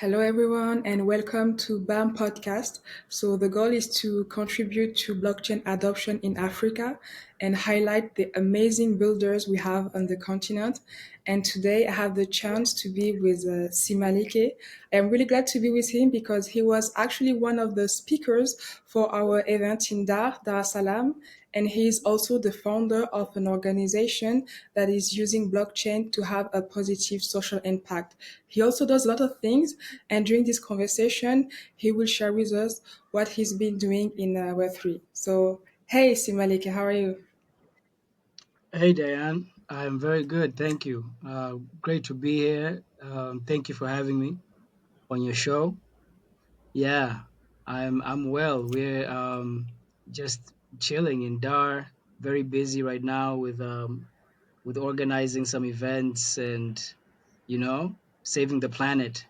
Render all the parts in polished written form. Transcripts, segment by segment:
Hello, everyone, and welcome to BAM Podcast. So, the goal is to contribute to blockchain adoption in Africa and highlight the amazing builders we have on the continent. And today, I have the chance to be with Simalike. I'm really glad to be with him because he was actually one of the speakers for our event in Dar es Salaam. And he is also the founder of an organization that is using blockchain to have a positive social impact. He also does a lot of things, and during this conversation, he will share with us what he's been doing in Web3. So, hey, Simalike, how are you? Hey Diane, I'm very good, thank you. Great to be here. Thank you for having me on your show. Yeah, I'm well. We're just chilling in Dar. Very busy right now with organizing some events and saving the planet.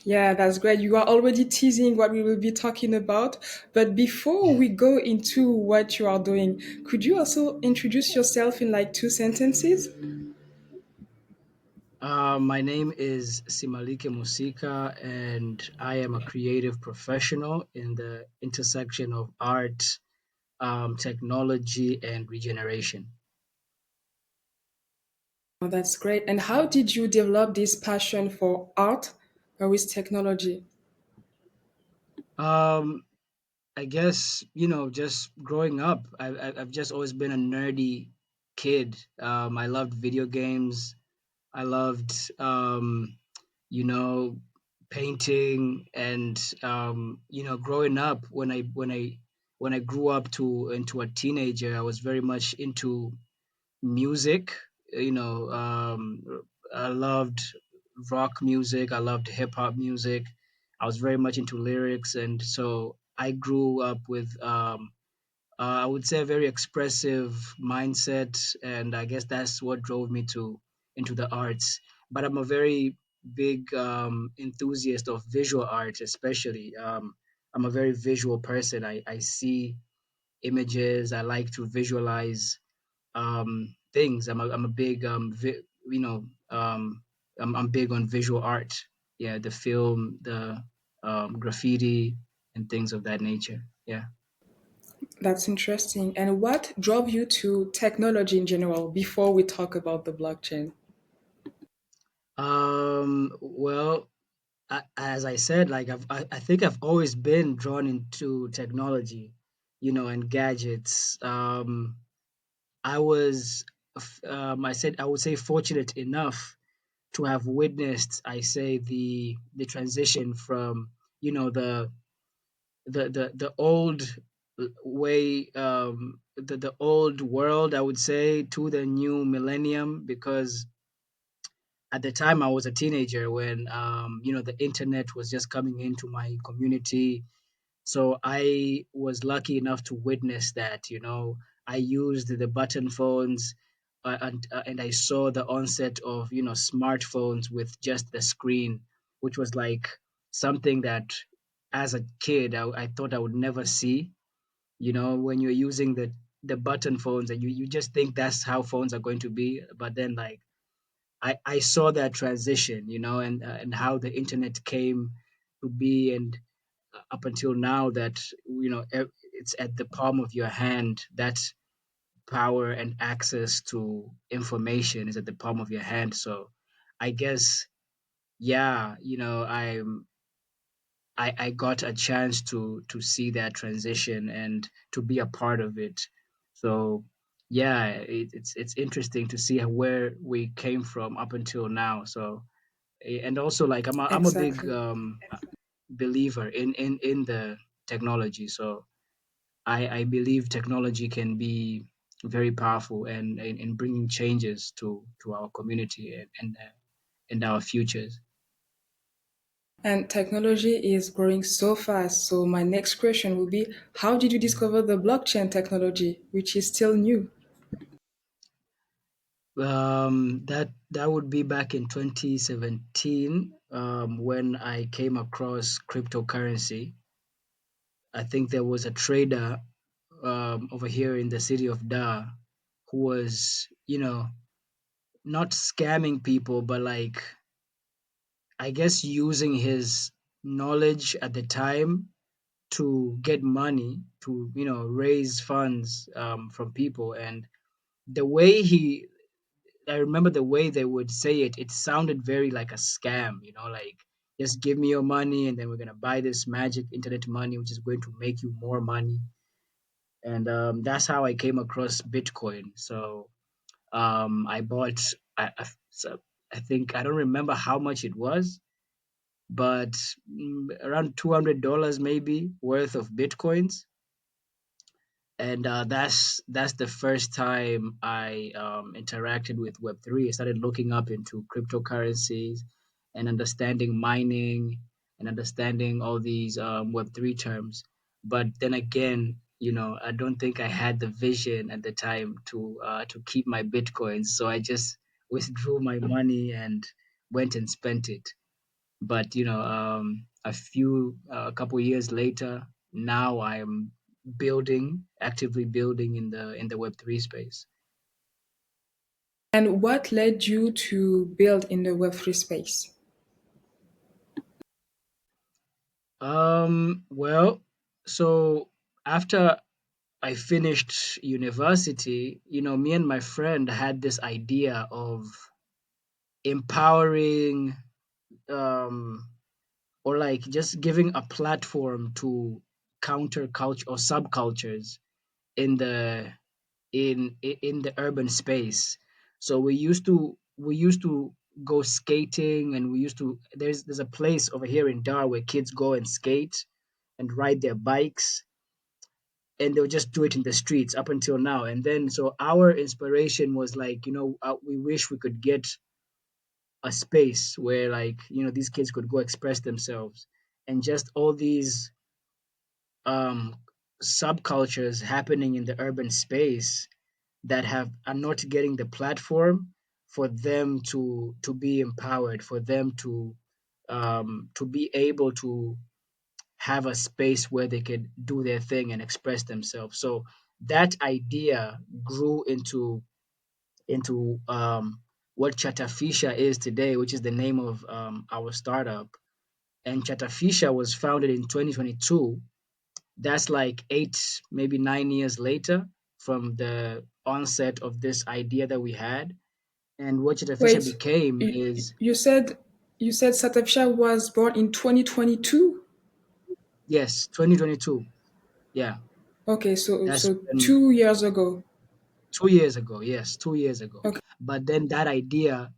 Yeah, that's great. You are already teasing what we will be talking about. But before we go into what you are doing, could you also introduce yourself in like two sentences? My name is Simalike Musika, and I am a creative professional in the intersection of art, technology, and regeneration. Oh, that's great. And how did you develop this passion for art or with technology? Um, I guess just growing up, I've just always been a nerdy kid. I loved video games. I loved you know painting, and growing up when I grew up to into a teenager, I was very much into music. You know, I loved rock music. I loved hip hop music. I was very much into lyrics, and so I grew up with, I would say, a very expressive mindset, and I guess that's what drove me to into the arts. But I'm a very big enthusiast of visual art, especially. I'm a very visual person. I see images. I like to visualize things. I'm a big you know I'm big on visual art. Yeah, the film, the graffiti, and things of that nature. Yeah. That's interesting. And what drove you to technology in general before we talk about the blockchain? Well, as I said, like I think I've always been drawn into technology, and gadgets. I was, I said, I would say fortunate enough to have witnessed, I say, the transition from the old way, the old world, I would say, to the new millennium, because at the time I was a teenager when the internet was just coming into my community. So I was lucky enough to witness that. I used the button phones, and I saw the onset of smartphones with just the screen, which was like something that, as a kid, I thought I would never see. When you're using the button phones, and you just think that's how phones are going to be, but then, like, I saw that transition, and how the internet came to be, and up until now, that it's at the palm of your hand. That power and access to information is at the palm of your hand. So I guess, yeah, I got a chance to see that transition and to be a part of it. So yeah, it's interesting to see where we came from up until now. So, and also, like, I'm a big Exactly. believer in the technology. So I believe technology can be very powerful, and in bringing changes to our community, and our futures. And technology is growing so fast. So, my next question will be, how did you discover the blockchain technology, which is still new? That would be back in 2017, when I came across cryptocurrency. I think there was a trader over here in the city of Dar who was, not scamming people, but like I guess using his knowledge at the time to get money to raise funds from people. And the way he I remember the way they would say it, it sounded very like a scam, like just give me your money and then we're gonna buy this magic internet money which is going to make you more money. And that's how I came across Bitcoin. So I bought so I think I don't remember how much it was, but around $200 maybe worth of Bitcoins. And that's the first time I interacted with Web3. I started looking up into cryptocurrencies and understanding mining and understanding all these Web3 terms. But then again, I don't think I had the vision at the time to keep my bitcoins, so I just withdrew my money and went and spent it. But a couple years later, now I'm actively building in the Web3 space. And what led you to build in the Web3 space? Well, so after I finished university, me and my friend had this idea of empowering, um, or like just giving a platform to counterculture or subcultures in the urban space. So we used to go skating, and we used to there's a place over here in Dar where kids go and skate and ride their bikes, and they'll just do it in the streets up until now. And then so our inspiration was like, we wish we could get a space where, like, these kids could go express themselves, and just all these um subcultures happening in the urban space that have are not getting the platform for them to be empowered, for them to be able to have a space where they could do their thing and express themselves. So that idea grew into what Chatafisha is today, which is the name of our startup. And Chatafisha was founded in 2022. That's like 8, maybe 9 years later from the onset of this idea that we had. And what Chatafisha Wait, became you, is, you said Satifsha was born in 2022? yes, 2022. Yeah, Okay, so that's so when 2 years ago. 2 years ago. Yes, 2 years ago. Okay. But then that idea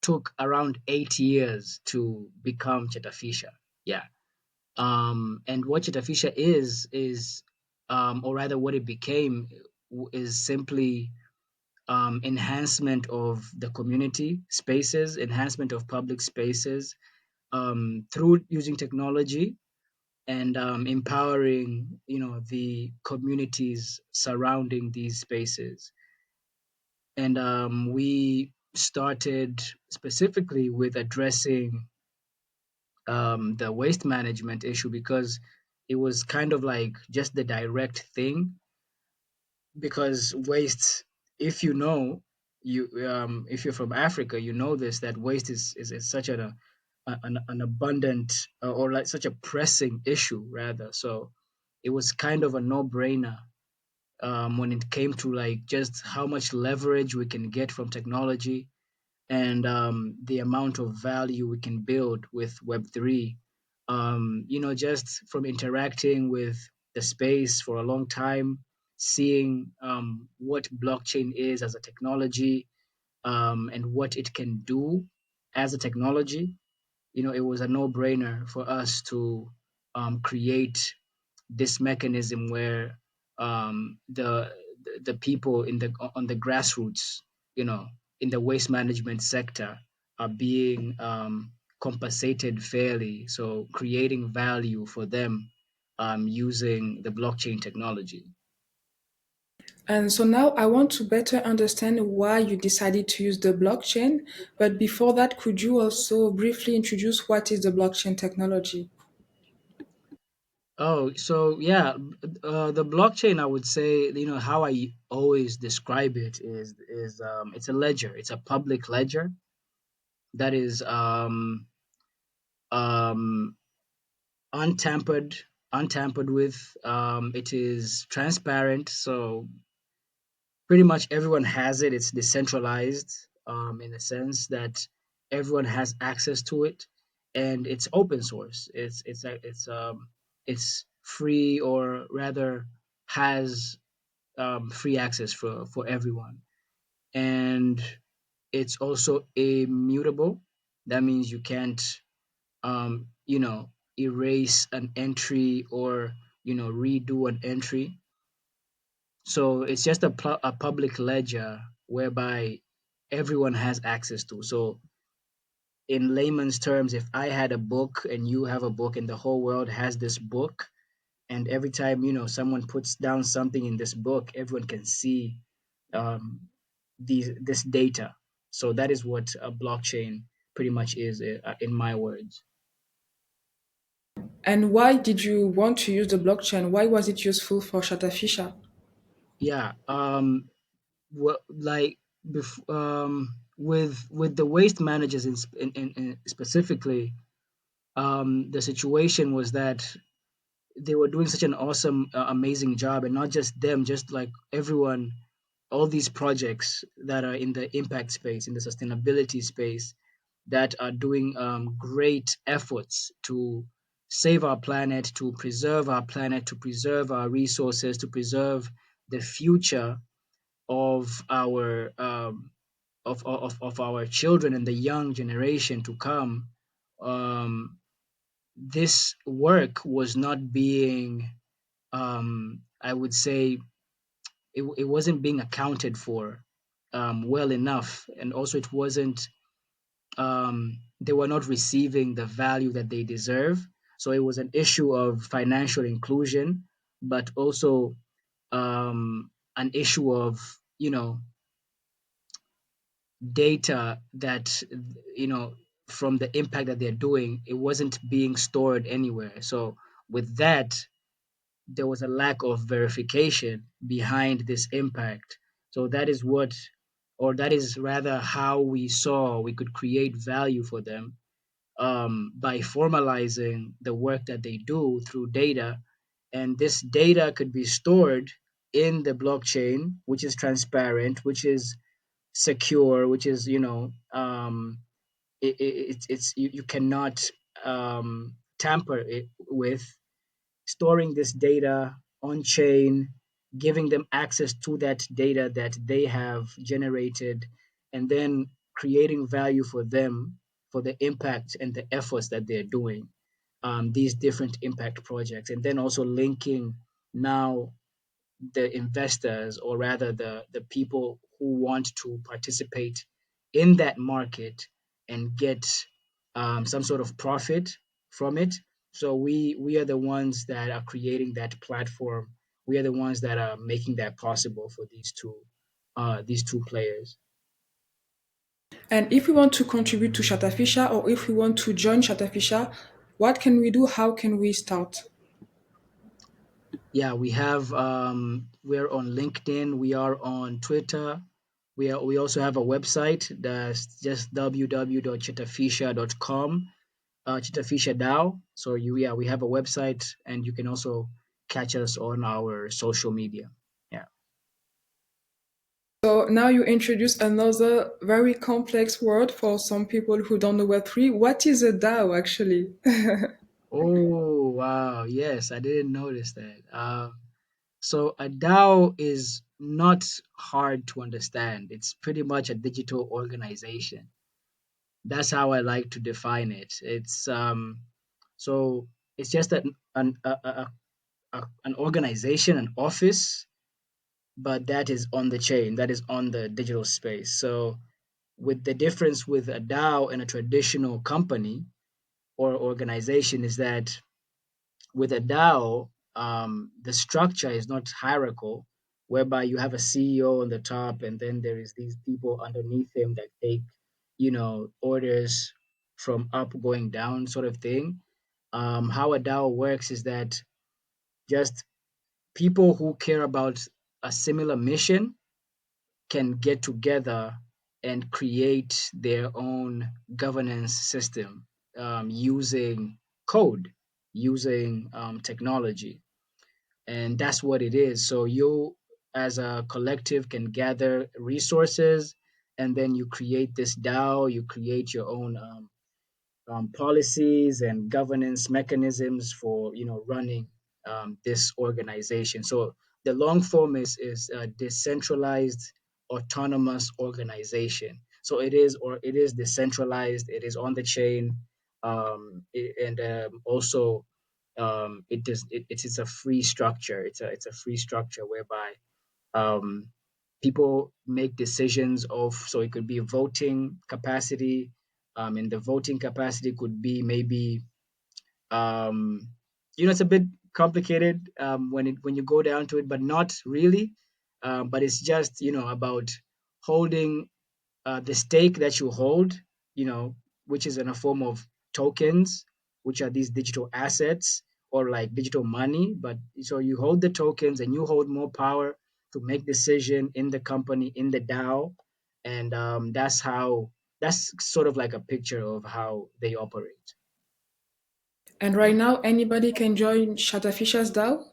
took around 8 years to become Chatafisha. Yeah. And what Chatafisha is, or rather what it became, is simply enhancement of the community spaces, enhancement of public spaces, through using technology, and empowering the communities surrounding these spaces. And we started specifically with addressing the waste management issue, because it was kind of like just the direct thing. Because waste, if if you're from Africa, you know this, that waste is such an abundant, or like such a pressing issue rather. So it was kind of a no-brainer, when it came to like just how much leverage we can get from technology, and the amount of value we can build with Web3. Just from interacting with the space for a long time, seeing what blockchain is as a technology, and what it can do as a technology. It was a no-brainer for us to create this mechanism where the people on the grassroots, you know, in the waste management sector, are being compensated fairly. So creating value for them using the blockchain technology. And so now I want to better understand why you decided to use the blockchain. But before that, could you also briefly introduce what is the blockchain technology? Oh, so yeah, the blockchain, I would say, how I always describe it is it's a ledger. It's a public ledger, that is um, untampered untampered with. It is transparent, so pretty much everyone has it. It's decentralized in the sense that everyone has access to it, and it's open source. It's free, or rather has free access for everyone, and it's also immutable. That means you can't erase an entry, or redo an entry. So it's just a public ledger whereby everyone has access to. So in layman's terms, if I had a book and you have a book and the whole world has this book, and every time someone puts down something in this book, everyone can see um, this data. So that is what a blockchain pretty much is, in my words. And why did you want to use the blockchain? Why was it useful for Shatafisha? Yeah. What like with the waste managers in specifically, the situation was that they were doing such an awesome, amazing job, and not just them, just like everyone, all these projects that are in the impact space, in the sustainability space, that are doing great efforts to save our planet, to preserve our resources, to preserve the future of our of our children and the young generation to come. um, this work was not being, I would say, it wasn't being accounted for well enough, and also it wasn't, they were not receiving the value that they deserve. So it was an issue of financial inclusion, but also an issue of, data that, you know from the impact that they're doing, it wasn't being stored anywhere. So with that, there was a lack of verification behind this impact. So that is what, or that is rather how we saw we could create value for them, by formalizing the work that they do through data. And this data could be stored in the blockchain, which is transparent, which is secure, which is, it's you cannot tamper it with, storing this data on chain, giving them access to that data that they have generated, and then creating value for them for the impact and the efforts that they're doing, these different impact projects, and then also linking now the investors, or rather the people who want to participate in that market and get some sort of profit from it. So we are the ones that are creating that platform. We are the ones that are making that possible for these two players. And if we want to contribute to Shatafisha or if we want to join Shatafisha, what can we do? How can we start? Yeah, we're on LinkedIn, we are on Twitter. We also have a website that's just www.chitafisha.com, Chitafisha DAO. So we have a website, and you can also catch us on our social media. Yeah. So now you introduce another very complex word for some people who don't know Web3. What is a DAO actually? Oh wow, yes, I didn't notice that. So a DAO is not hard to understand. It's pretty much a digital organization. That's how I like to define it. So it's just an organization, an office, but that is on the chain, that is on the digital space. So with the difference with a DAO and a traditional company or organization is that with a DAO, the structure is not hierarchical, whereby you have a CEO on the top, and then there is these people underneath him that take, orders from up going down, sort of thing. How a DAO works is that just people who care about a similar mission can get together and create their own governance system using code, using technology. And that's what it is. So you, as a collective, can gather resources, and then you create this DAO, you create your own policies and governance mechanisms for running this organization. So the long form is a decentralized autonomous organization. So it is decentralized. It is on the chain, and also it is a free structure. It's a free structure whereby um, people make decisions of, so it could be voting capacity, and the voting capacity could be maybe um, it's a bit complicated when you go down to it, but not really. But it's just about holding the stake that you hold, you know, which is in a form of tokens, which are these digital assets or like digital money. But so you hold the tokens and you hold more power to make decision in the company, in the DAO, and that's sort of like a picture of how they operate. And right now, anybody can join Shatafisha's DAO.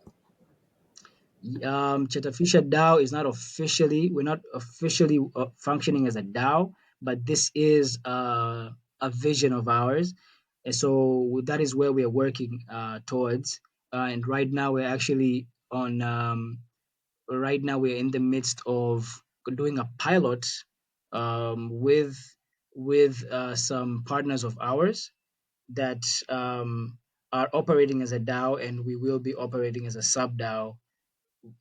Chetafisha DAO is not officially, we're not officially functioning as a DAO, but this is a vision of ours. And so that is where we're working towards. And right now we're in the midst of doing a pilot with some partners of ours that are operating as a DAO, and we will be operating as a sub DAO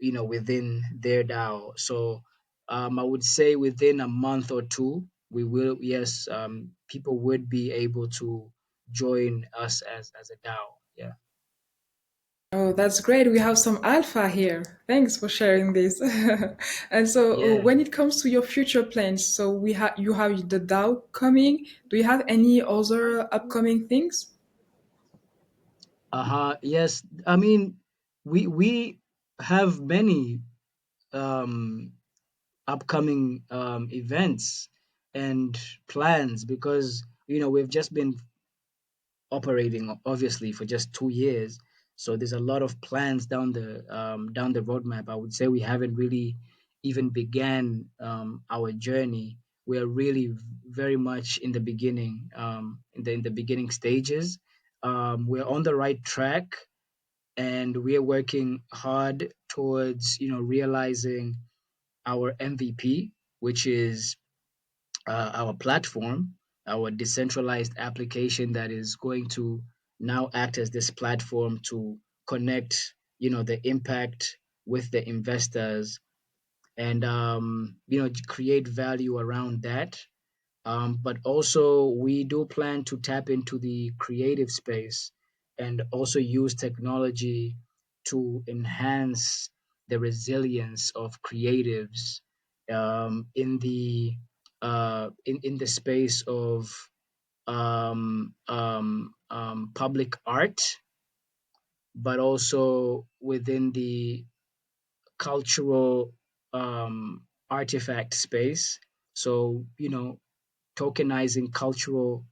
within their DAO. So I would say within a month or two, we will, yes, people would be able to join us as a DAO. Yeah. Oh, that's great. We have some alpha here. Thanks for sharing this. And so, Yeah. when it comes to your future plans, so you have the DAO coming. Do you have any other upcoming things? Uh-huh. Yes. I mean, we have many um upcoming events and plans because we've just been operating obviously for just 2 years. So there's a lot of plans down the roadmap. I would say we haven't really even began our journey. We are really very much in the beginning, in the beginning stages. We're on the right track, and we are working hard towards realizing our MVP, which is our platform, our decentralized application that is going to now act as this platform to connect, the impact with the investors, and create value around that. But also, we do plan to tap into the creative space and also use technology to enhance the resilience of creatives in the space of public art, but also within the cultural artifact space. So, tokenizing cultural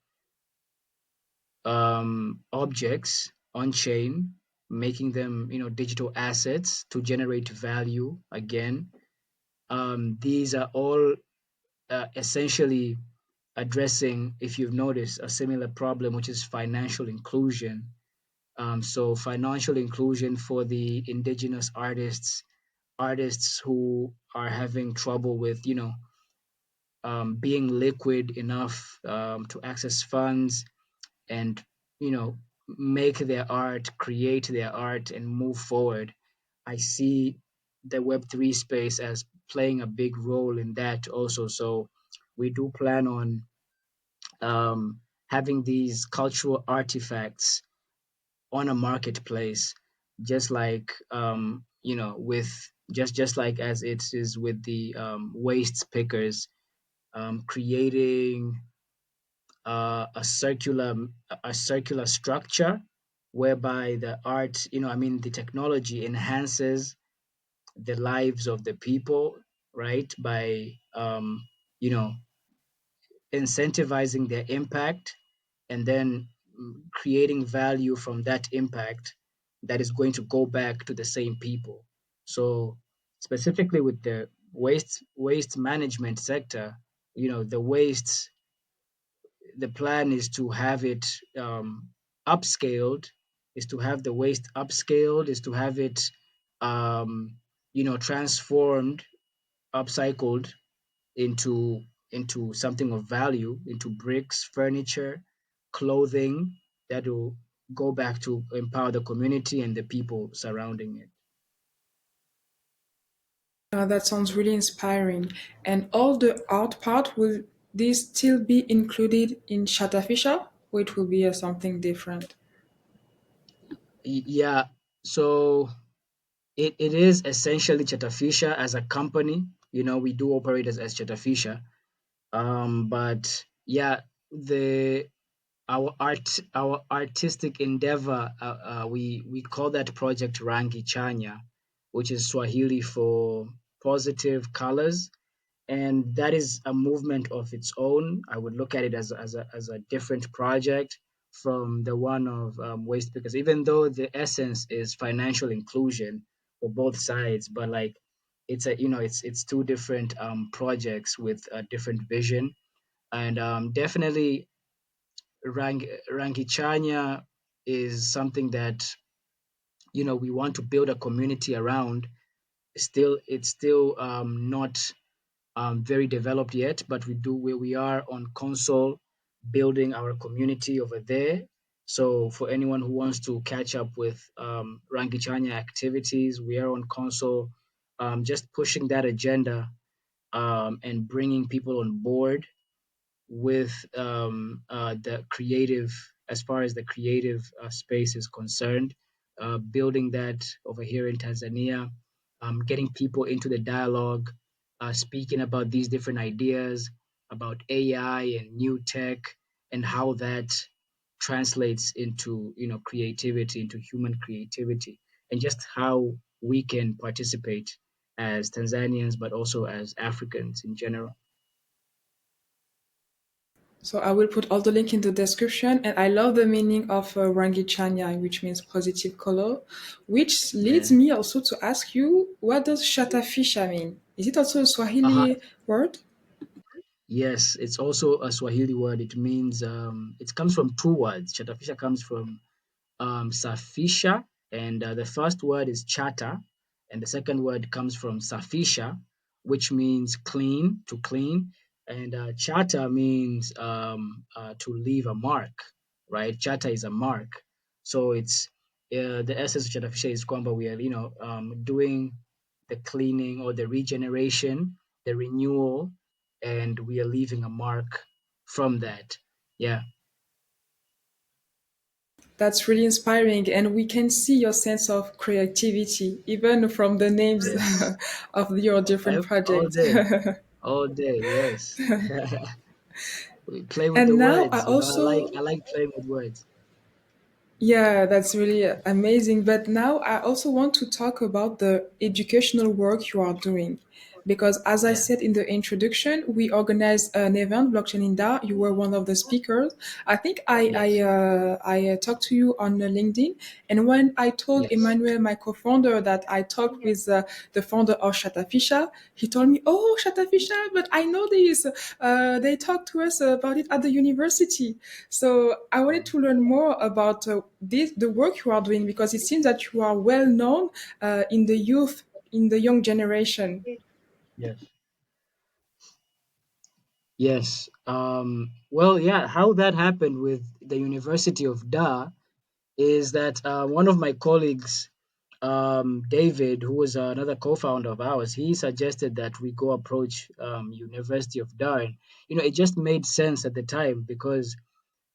objects on chain, making them digital assets to generate value again. These are all essentially addressing, if you've noticed, a similar problem, which is financial inclusion. So financial inclusion for the indigenous artists who are having trouble with being liquid enough to access funds and make their art, create their art, and move forward. I see the Web3 space as playing a big role in that also. So we do plan on having these cultural artifacts on a marketplace, just like with just like as it is with the waste pickers, creating a circular structure whereby the art, I mean the technology enhances the lives of the people, right? By you know incentivizing their impact, and then creating value from that impact that is going to go back to the same people. So specifically with the waste management sector, the waste, the plan is to have it upscaled, is to have the waste upscaled, is to have it transformed, upcycled into something of value, into bricks, furniture, clothing that will go back to empower the community and the people surrounding it. That sounds really inspiring. And all the art part, will this still be included in Shatafisha, or it will be something different? Yeah, so it is essentially Chatafisha as a company. We do operate as Chatafisha. But yeah, the our artistic endeavor, we call that project Rangi Chanya, which is Swahili for positive colors, and that is a movement of its own. I would look at it as a different project from the one of waste, because even though the essence is financial inclusion for both sides, but like it's a it's two different projects with a different vision. And definitely Rangichanya is something that we want to build a community around. Still, it's still not very developed yet, but we are on console building our community over there. So for anyone who wants to catch up with Rangichanya activities, we are on console, just pushing that agenda and bringing people on board with the creative, as far as the creative space is concerned, building that over here in Tanzania, getting people into the dialogue, speaking about these different ideas about AI and new tech, and how that translates into creativity, into human creativity, and just how we can participate as Tanzanians, but also as Africans in general. So I will put all the link in the description. And I love the meaning of Rangi Chanya, which means positive color, which leads Yeah. me also to ask you, what does Shatafisha mean? Is it also a Uh-huh. Swahili word? Yes, it's also a Swahili word. It means it comes from two words. Chatafisha comes from safisha, and the first word is chata, and the second word comes from safisha, which means clean, to clean, and chata means to leave a mark, right? Chata is a mark, so it's the essence of chatafisha is kwamba we are doing the cleaning or the regeneration, the renewal, and we are leaving a mark from that. Yeah. That's really inspiring, and we can see your sense of creativity even from the names Yes. of your different All projects. day. All day, yes. We play with the And now words, I like playing with words. yeah, that's really amazing. But now I also want to talk about the educational work you are doing. Because as I Yeah. said in the introduction, we organized an event, Blockchain Inda. You were one of the speakers. I think Yes. I talked to you on LinkedIn. And when I told Yes. Emmanuel, my co-founder, that I talked with the founder of Shatafisha, he told me, "Oh, Shatafisha, but I know this. They talked to us about it at the university." So I wanted Oh, to learn more about the work you are doing, because it seems that you are well known in the youth, in the young generation. yes. Yes. Well, yeah, how that happened with the University of Da is that one of my colleagues, David, who was another co-founder of ours, he suggested that we go approach University of Da. And, it just made sense at the time because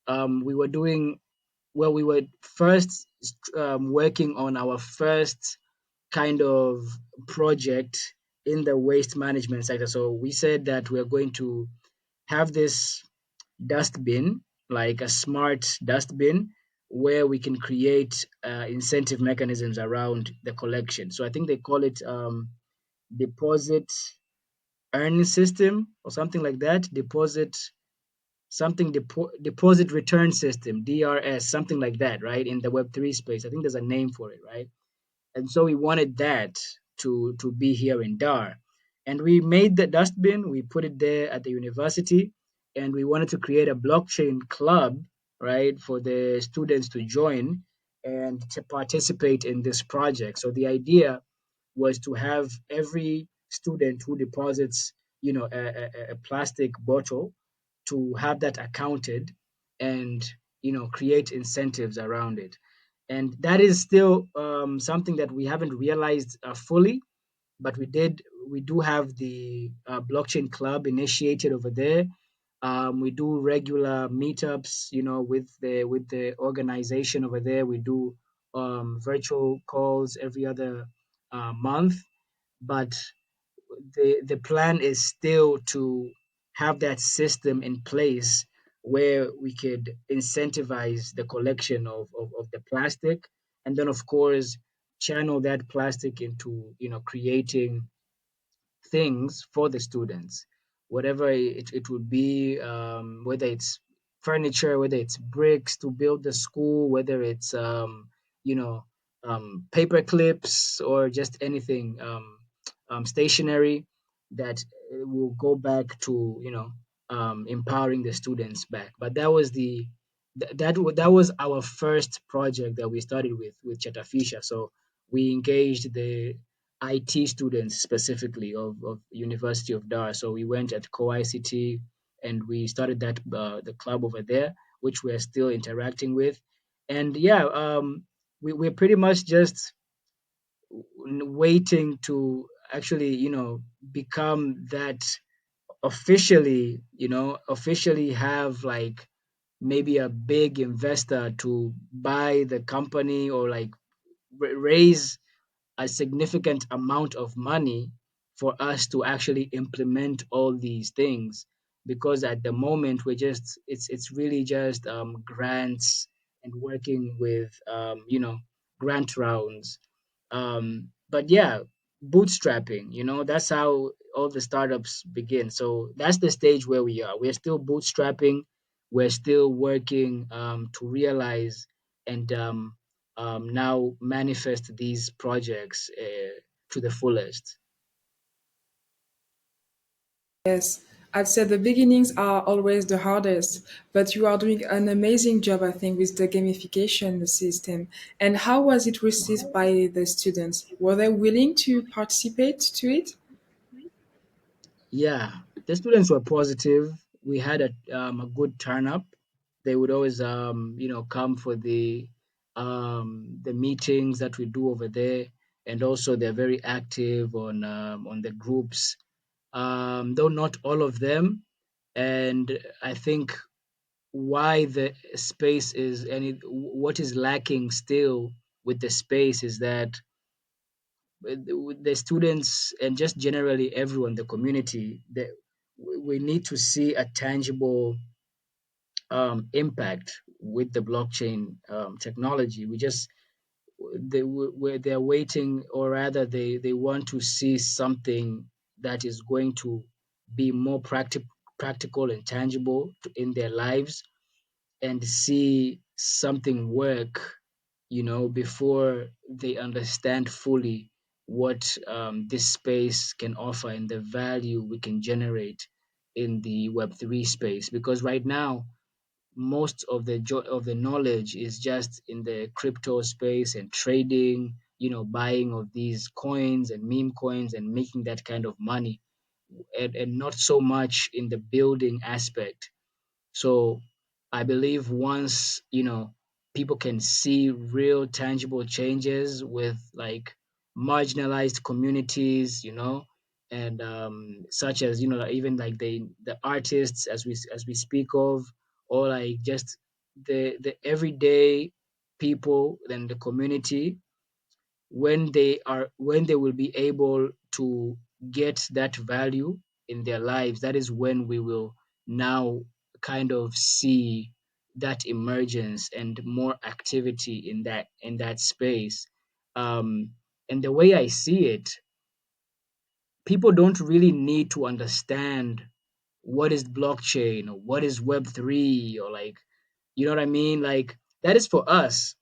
we were doing well. We were first working on our first kind of project in the waste management sector. So we said that we're going to have this dustbin, like a smart dustbin, where we can create incentive mechanisms around the collection. So I think they call it deposit earning system or something like that. Deposit. something deposit return system, DRS, something like that, right? In the Web3 space. I think there's a name for it, right? And so we wanted that to be here in Dar. And we made the dustbin, we put it there at the university, and we wanted to create a blockchain club, right, for the students to join and to participate in this project. So the idea was to have every student who deposits, a plastic bottle, to have that accounted and create incentives around it. And that is still something that we haven't realized fully, but we do have the blockchain club initiated over there. We do regular meetups, with the organization over there. We do virtual calls every other month, but the plan is still to have that system in place where we could incentivize the collection of the plastic, and then of course channel that plastic into creating things for the students, whatever it would be, whether it's furniture, whether it's bricks to build the school, whether it's you know paper clips or just anything, stationery that will go back to empowering the students back. But that was that was our first project that we started with Chatafisha. So we engaged the IT students specifically of University of Dar. So we went at Co-ICT and we started that the club over there, which we're still interacting with. And yeah, we're pretty much just waiting to actually, become that officially, officially have like maybe a big investor to buy the company, or like raise a significant amount of money for us to actually implement all these things, because at the moment we're just it's really just grants and working with grant rounds. But yeah, bootstrapping, that's how all the startups begin. So that's the stage where we are. We're still bootstrapping. We're still working to realize and now manifest these projects to the fullest. Yes, I'd say the beginnings are always the hardest, but you are doing an amazing job, I think, with the gamification system. And how was it received by the students? Were they willing to participate to it? Yeah, the students were positive. We had a good turn up. They would always come for the meetings that we do over there, and also they're very active on the groups. Though not all of them, and I think why the space is what is lacking still with the space is that the students and just generally everyone, the community, we need to see a tangible impact with the blockchain technology. We just they're waiting, or rather they want to see something that is going to be more practical and tangible in their lives, and see something work, before they understand fully what this space can offer and the value we can generate in the Web3 space. Because right now, most of of the knowledge is just in the crypto space and trading, buying of these coins and meme coins and making that kind of money, and not so much in the building aspect. So I believe once, people can see real tangible changes with like marginalized communities, and such as, like, even like the artists as we speak of, or like just the everyday people and the community, when they will be able to get that value in their lives, that is when we will now kind of see that emergence and more activity in that space. um and the way I see it, people don't really need to understand what is blockchain or what is Web3 or like, you know what I mean? Like that is for us,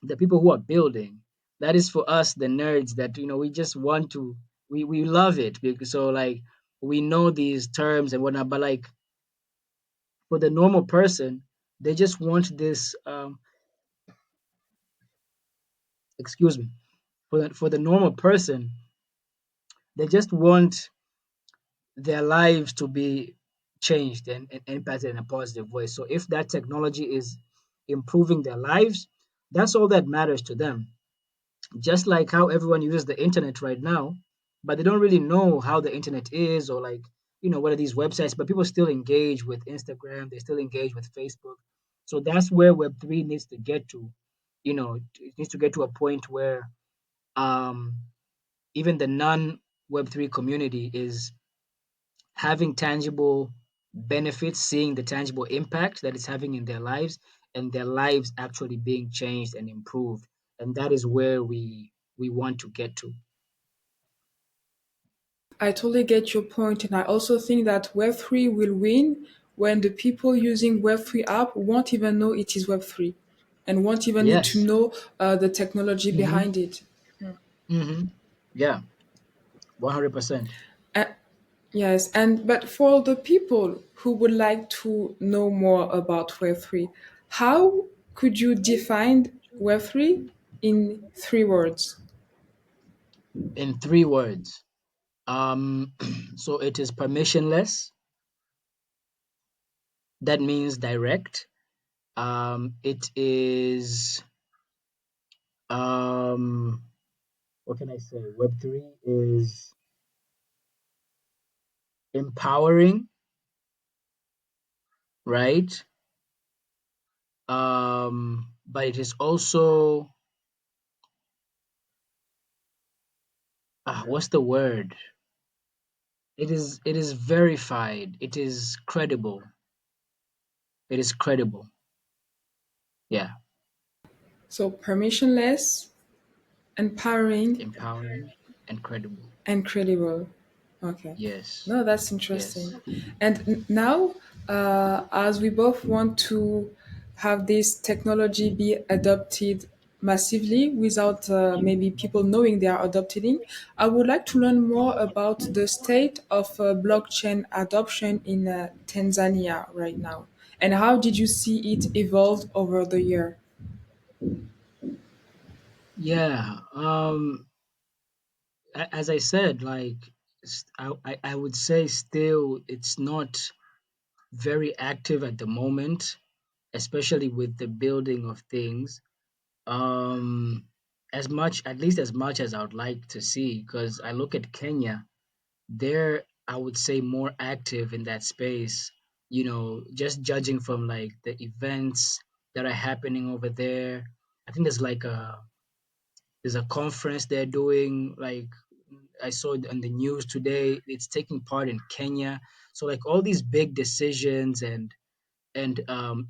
the people who are building. That is for us, the nerds that we just want to. We love it because so like we know these terms and whatnot, but like for the normal person, they just want this. Excuse me. For the normal person, they just want their lives to be changed and impacted in a positive way. So if that technology is improving their lives, that's all that matters to them. Just like how everyone uses the internet right now, but they don't really know how the internet is or like, what are these websites, but people still engage with Instagram, they still engage with Facebook. So that's where Web3 needs to get to. It needs to get to a point where um, even the non Web3 community is having tangible benefits, seeing the tangible impact that it's having in their lives, and their lives actually being changed and improved. And that is where we want to get to. I totally get your point, and I also think that Web3 will win when the people using Web3 app won't even know it is Web3 and won't even need to Yes. know the technology Hmm. behind it. Hmm. Yeah. 100%. Uh, yes, and but for the people who would like to know more about Web3, how could you define Web3 in 3 words? In 3 words. So it is permissionless. That means direct. It is um what can I say? Web3 is empowering, right? But it is also what's the word? It is verified. It is credible. It is credible. Yeah. So permissionless, empowering, Empowering and credible. incredible. Okay. Yes. No, that's Yes. interesting. And now, as we both want to have this technology be adopted massively without maybe people knowing they are adopting, I would like to learn more about the state of blockchain adoption in Tanzania right now. And how did you see it evolve over the year? Yeah. As I said, like I would say still it's not very active at the moment, especially with the building of things. Um, as much, at least as much as I would like to see, because I look at Kenya, they're, I would say, more active in that space. Just judging from like the events that are happening over there. I think there's a conference they're doing. Like I saw it on the news today. It's taking part in Kenya. So like all these big decisions and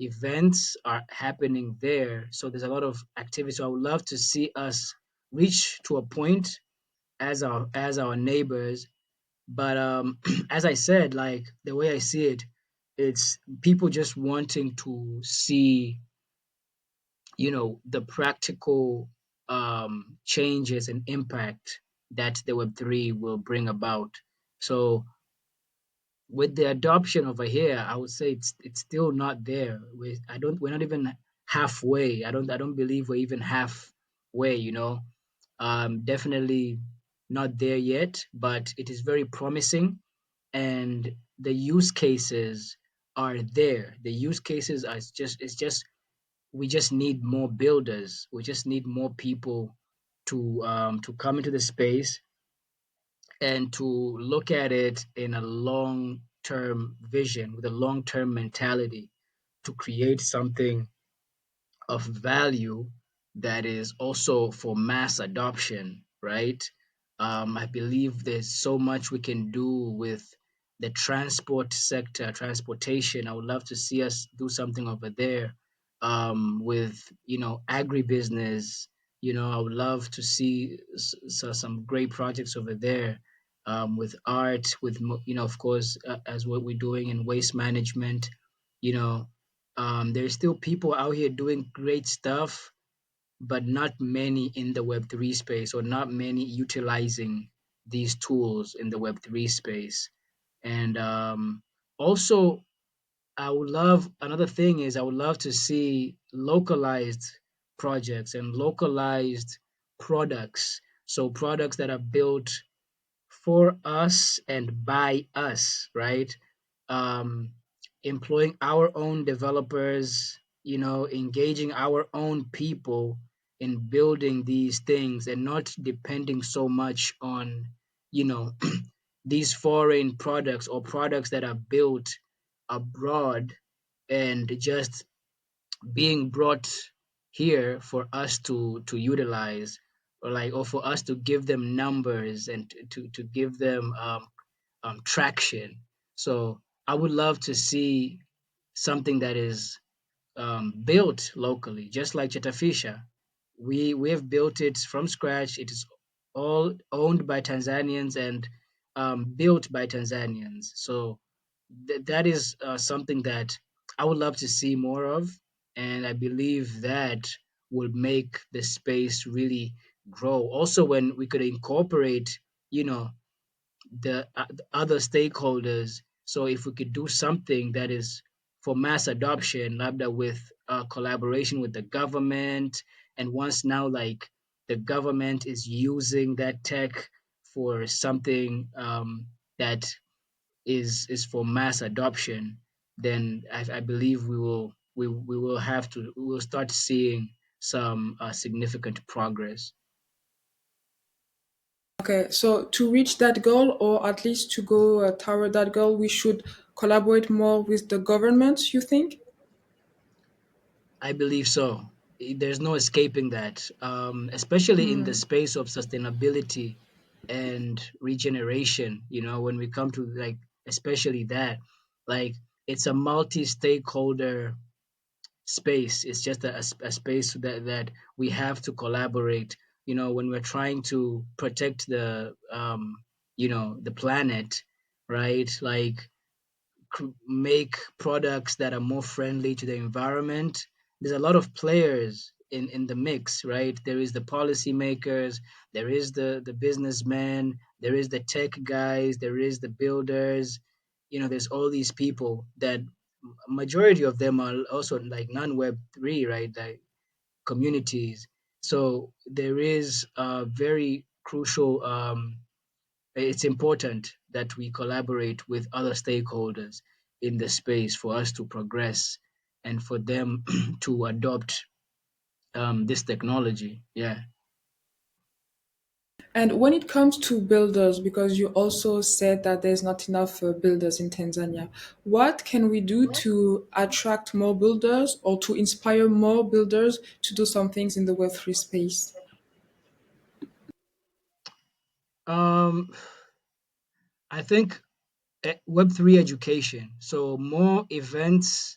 events are happening there. So there's a lot of activity. So I would love to see us reach to a point as our neighbors. But as I said, like the way I see it, it's people just wanting to see, the practical changes and impact that the Web3 will bring about. So with the adoption over here, I would say it's still not there. We're not even halfway. I don't believe we're even halfway. Definitely not there yet, but it is very promising, and the use cases are there. The use cases are just it's just we just need more builders. We just need more people to come into the space and to look at it in a long term vision with a long term mentality to create something of value that is also for mass adoption, right? I believe there's so much we can do with the transport sector, transportation. I would love to see us do something over there with, agribusiness. I would love to see some great projects over there. with art, with of course, as what we're doing in waste management. You know, there's still people out here doing great stuff, but not many in the Web3 space, or not many utilizing these tools in the Web3 space. And also, I would love another thing is I would love to see localized projects and localized products. So products that are built for us and by us, right? Um, Employing our own developers, engaging our own people in building these things, and not depending so much on, you know, these foreign products or products that are built abroad and just being brought here for us to utilize, or for us to give them numbers and to give them traction. So I would love to see something that is built locally, just like Chetafisha. We have built it from scratch. It is all owned by Tanzanians and built by Tanzanians. So that is something that I would love to see more of, and I believe that would make the space really grow. Also, when we could incorporate, you know, the other stakeholders. So if we could do something that is for mass adoption, labda with collaboration with the government, and once now like the government is using that tech for something that is for mass adoption, then I believe we will start seeing some significant progress. Okay, so to reach that goal, or at least to go toward that goal, we should collaborate more with the government, you think? I believe so. There's no escaping that, especially in the space of sustainability and regeneration. When we come to like, especially that, like it's a multi-stakeholder space. It's just a space that we have to collaborate. When we're trying to protect the planet, right? Like make products that are more friendly to the environment. There's a lot of players in the mix, right? There is the policymakers, there is the businessmen, there is the tech guys, there is the builders. There's all these people that majority of them are also like non-Web3, right? Like communities. So there is a very crucial it's important that we collaborate with other stakeholders in the space for us to progress and for them to adopt this technology. Yeah. And when it comes to builders, because you also said that there's not enough builders in Tanzania, what can we do to attract more builders or to inspire more builders to do some things in the Web3 space? Um, I think Web3 education. So more events,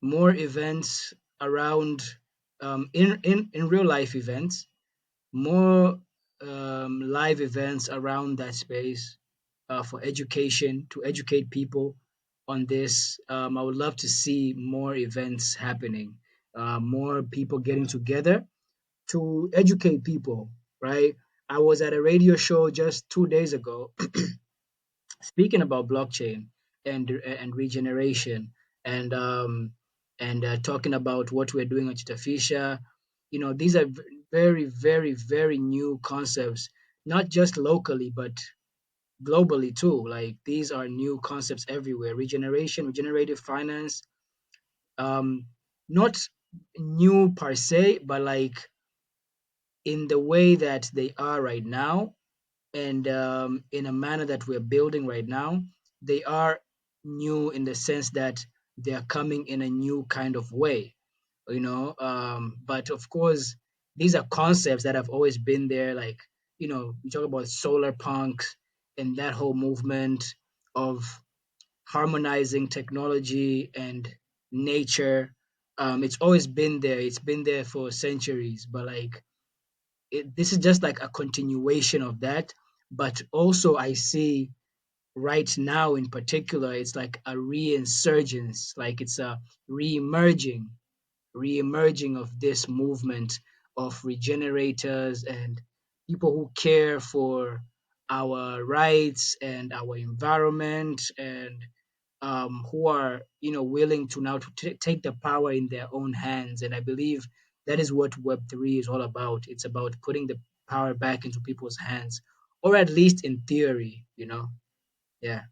more events around in real life events, more live events around that space for education, to educate people on this. I would love to see more events happening, more people getting together to educate people, right? I was at a radio show just 2 days ago speaking about blockchain and regeneration, and talking about what we're doing on Chitafisha. These are very, very, very new concepts, not just locally but globally too. Like these are new concepts everywhere. Regeneration, regenerative finance, um, not new per se, but like in the way that they are right now, and in a manner that we're building right now, they are new in the sense that they are coming in a new kind of way, but of course, these are concepts that have always been there. Like, we talk about solar punk and that whole movement of harmonizing technology and nature. It's always been there. It's been there for centuries, but like this is just like a continuation of that, but also I see right now in particular, it's like a reinsurgence, like it's a re-emerging, re-emerging of this movement of regenerators and people who care for our rights and our environment, and who are willing to now to take the power in their own hands. And I believe that is what Web3 is all about. It's about putting the power back into people's hands, or at least in theory. Yeah.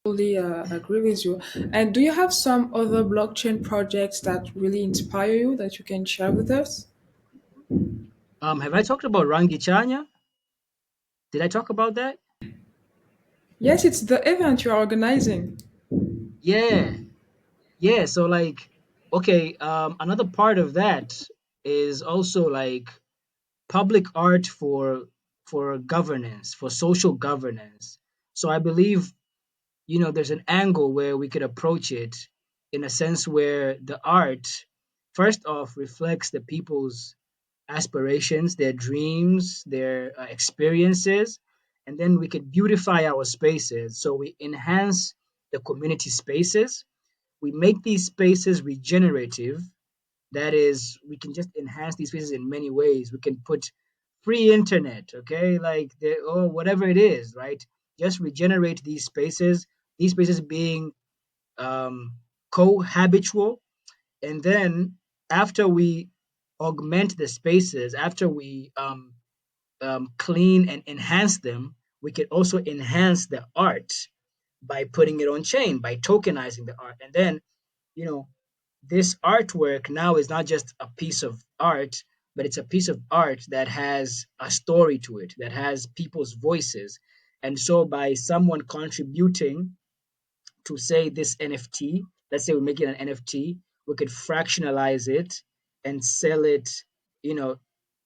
Totally agree with you. And do you have some other blockchain projects that really inspire you that you can share with us? Have I talked about Rangi Chanya? Did I talk about that? Yes, it's the event you're organizing. Yeah. Yeah. So like, okay, another part of that is also like public art for governance, for social governance. So I believe, there's an angle where we could approach it in a sense where the art, first off, reflects the people's aspirations, their dreams, their experiences, and then we could beautify our spaces. So we enhance the community spaces. We make these spaces regenerative. That is, we can just enhance these spaces in many ways. We can put free internet, okay, like or whatever it is, right? Just regenerate these spaces being co-habitual, and then after we augment the spaces, after we clean and enhance them, we can also enhance the art by putting it on chain, by tokenizing the art. And then, you know, this artwork now is not just a piece of art, but it's a piece of art that has a story to it, that has people's voices. And so by someone contributing to say this NFT, let's say we're making an NFT, we could fractionalize it and sell it,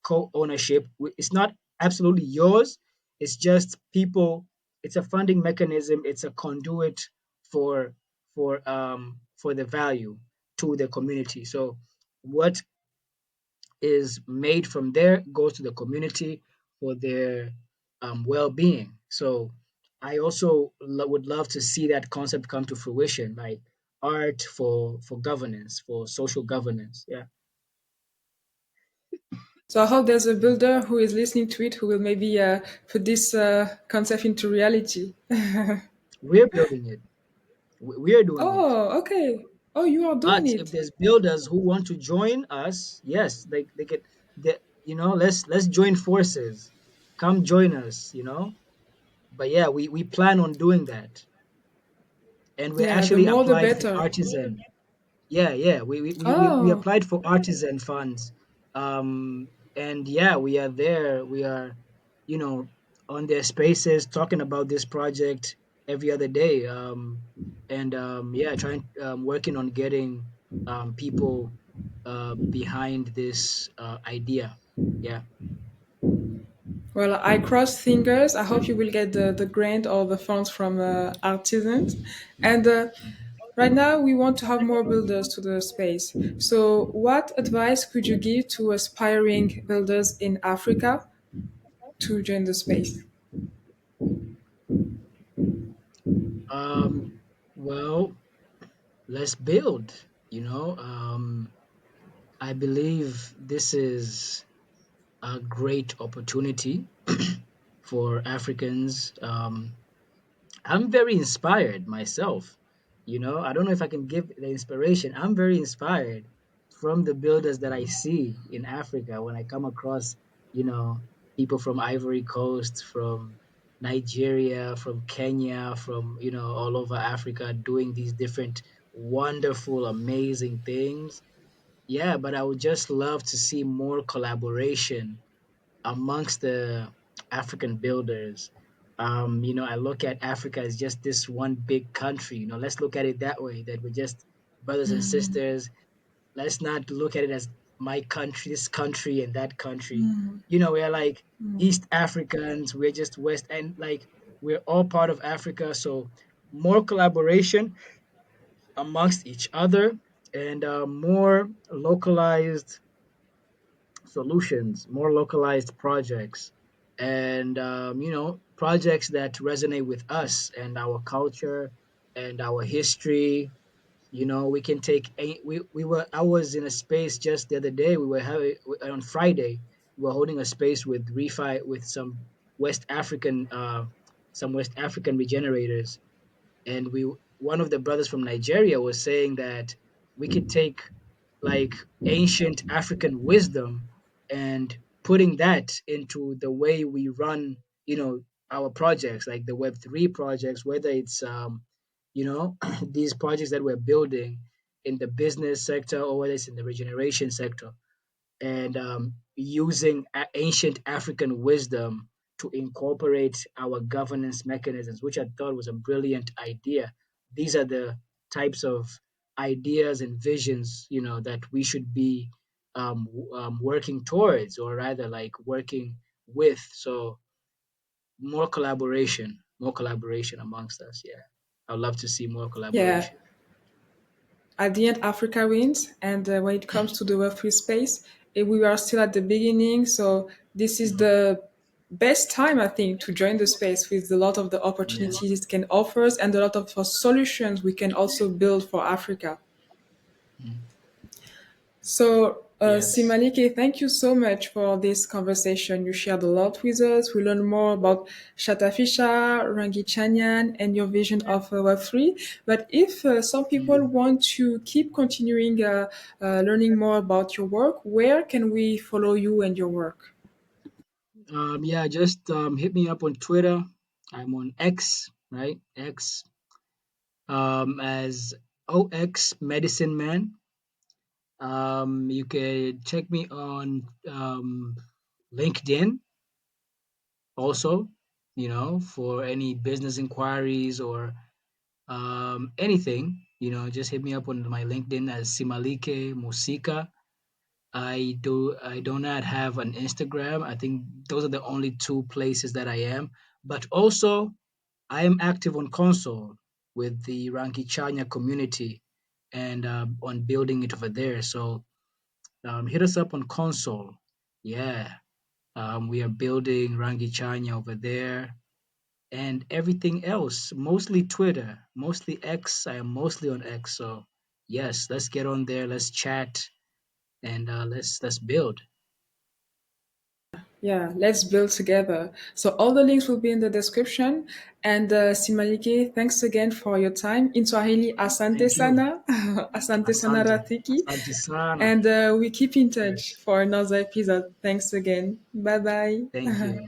co-ownership. It's not absolutely yours. It's just people. It's a funding mechanism. It's a conduit for for the value to the community. So what is made from there goes to the community for their well-being. So I also would love to see that concept come to fruition, like art for governance, for social governance. Yeah, So I hope there's a builder who is listening to it who will maybe put this concept into reality. we're building it. We are doing it. Oh, okay. Oh, you are doing But if it. there's builders who want to join us, yes, they could. Let's join forces. Come join us. But yeah, we plan on doing that, and we Yeah, the actually more the applied for better. artisan. Yeah, yeah. We Oh, applied for artisan funds. And yeah, we are there. We are, you know, on their spaces talking about this project every other day. And yeah, trying working on getting people behind this idea. Yeah. well, I cross fingers. I hope you will get the grant or the funds from artisans. And right now, we want to have more builders to the space. So, what advice could you give to aspiring builders in Africa to join the space? Um, well, let's build. I believe this is a great opportunity for Africans. I'm very inspired myself. I don't know if I can give the inspiration. I'm very inspired from the builders that I see in Africa when I come across, you know, people from Ivory Coast, from Nigeria, from Kenya, from, all over Africa doing these different wonderful, amazing things. Yeah, but I would just love to see more collaboration amongst the African builders. I look at Africa as just this one big country. Let's look at it that way, that we're just brothers and sisters. Let's not look at it as my country, this country, and that country. We're like East Africans, we're just West, and like we're all part of Africa. So more collaboration amongst each other, and more localized solutions, more localized projects, and projects that resonate with us and our culture and our history. We can take we were I was in a space just the other day. We were having on Friday. We were holding a space with refi with West African West African regenerators, and we one of the brothers from Nigeria was saying that we could take like ancient African wisdom and putting that into the way we run, our projects, like the Web3 projects, whether it's these projects that we're building in the business sector or whether it's in the regeneration sector, and using ancient African wisdom to incorporate our governance mechanisms, which I thought was a brilliant idea. These are the types of ideas and visions, that we should be working towards, or rather, like working with. So more collaboration amongst us. Yeah, I'd love to see more Yeah, collaboration. at the end, Africa wins. And when it comes to the Web3 space, we are still at the beginning. So this is Mhm. the best time, I think, to join the space with a lot of the Yeah. opportunities it can offer us and a lot of solutions we can also build for Africa. Mhm. So, Yes. Simalike, thank you so much for this conversation. You shared a lot with us. We learned more about Shatafisha, Rangi Chanyan, and your vision of Web3. But if some people Mhm. want to keep continuing learning more about your work, where can we follow you and your work? Yeah, just hit me up on Twitter. I'm on X, right? X, as OX Medicine Man. You can check me on LinkedIn also, for any business inquiries or anything. Just hit me up on my LinkedIn as Simalike Musika. I do not have an Instagram. I think those are the only two places that I am. But also I am active on console with the Ranki Chanya community and on building it over there. So hit us up on console. Yeah. We are building Rangi Chanya over there and everything else, mostly Twitter, mostly X. I am mostly on X. So yes, let's get on there. Let's chat and let's build. Yeah, let's build together. So all the links will be in the description. And Simalike, thanks again for your time. In Swahili, asante Thank you. sana, asante sana Asante. Rafiki. Asante sana. And we keep in touch Yes. for another episode. Thanks again. Bye bye. Thank you.